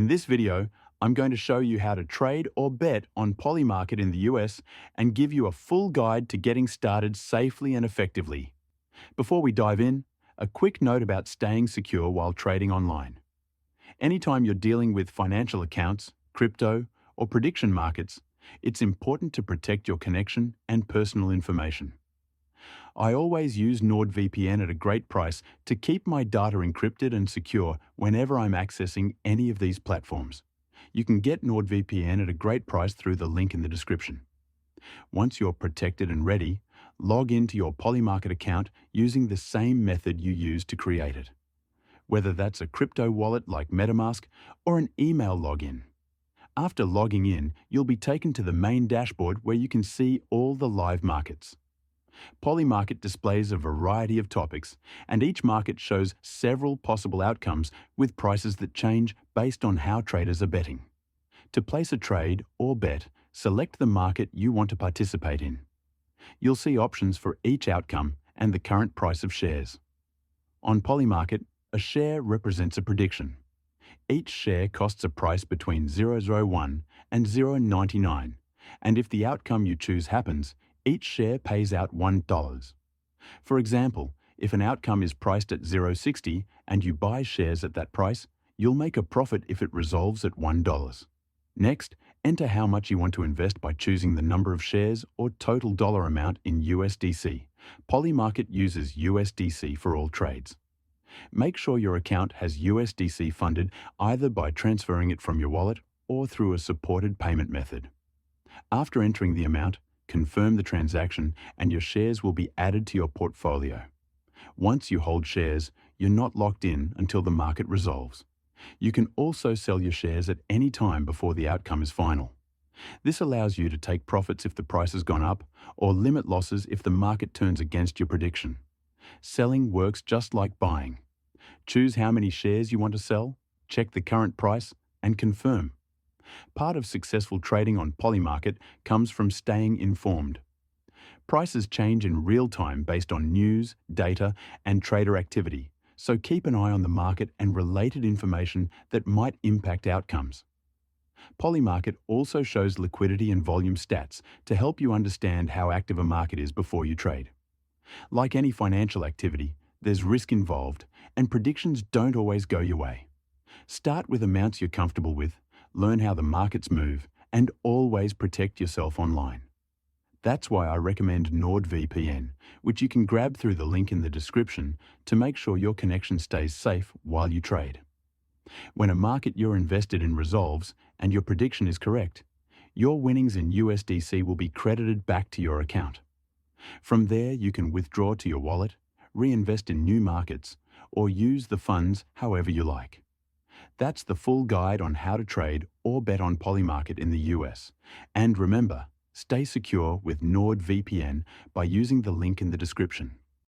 this video, I'm going to show you how to trade or bet on Polymarket in the US and give you a full guide to getting started safely and effectively. Before we dive in, a quick note about staying secure while trading online. Anytime you're dealing with financial accounts, crypto, or prediction markets, it's important to protect your connection and personal information. I always use NordVPN at a great price to keep my data encrypted and secure whenever I'm accessing any of these platforms. You can get NordVPN at a great price through the link in the description. Once you're protected and ready, log into your Polymarket account using the same method you used to create it, whether that's a crypto wallet like MetaMask or an email login. After logging in, you'll be taken to the main dashboard where you can see all the live markets. Polymarket displays a variety of topics, and each market shows several possible outcomes with prices that change based on how traders are betting. To place a trade or bet, select the market you want to participate in. You'll see options for each outcome and the current price of shares. On Polymarket, a share represents a prediction. Each share costs a price between 0.01 and 0.99, and if the outcome you choose happens, each share pays out $1. For example, if an outcome is priced at 0.60 and you buy shares at that price, you'll make a profit if it resolves at $1. Next, enter how much you want to invest by choosing the number of shares or total dollar amount in USDC. Polymarket uses USDC for all trades. Make sure your account has USDC funded either by transferring it from your wallet or through a supported payment method. After entering the amount, confirm the transaction and your shares will be added to your portfolio. Once you hold shares, you're not locked in until the market resolves. You can also sell your shares at any time before the outcome is final. This allows you to take profits if the price has gone up or limit losses if the market turns against your prediction. Selling works just like buying. Choose how many shares you want to sell, check the current price, and confirm. Part of successful trading on Polymarket comes from staying informed. Prices change in real time based on news, data, and trader activity, so keep an eye on the market and related information that might impact outcomes. Polymarket also shows liquidity and volume stats to help you understand how active a market is before you trade. Like any financial activity, there's risk involved, and predictions don't always go your way. Start with amounts you're comfortable with, learn how the markets move, and always protect yourself online. That's why I recommend NordVPN, which you can grab through the link in the description to make sure your connection stays safe while you trade. When a market you're invested in resolves and your prediction is correct, your winnings in USDC will be credited back to your account. From there, you can withdraw to your wallet, reinvest in new markets, or use the funds however you like. That's the full guide on how to trade or bet on Polymarket in the US. And remember, stay secure with NordVPN by using the link in the description.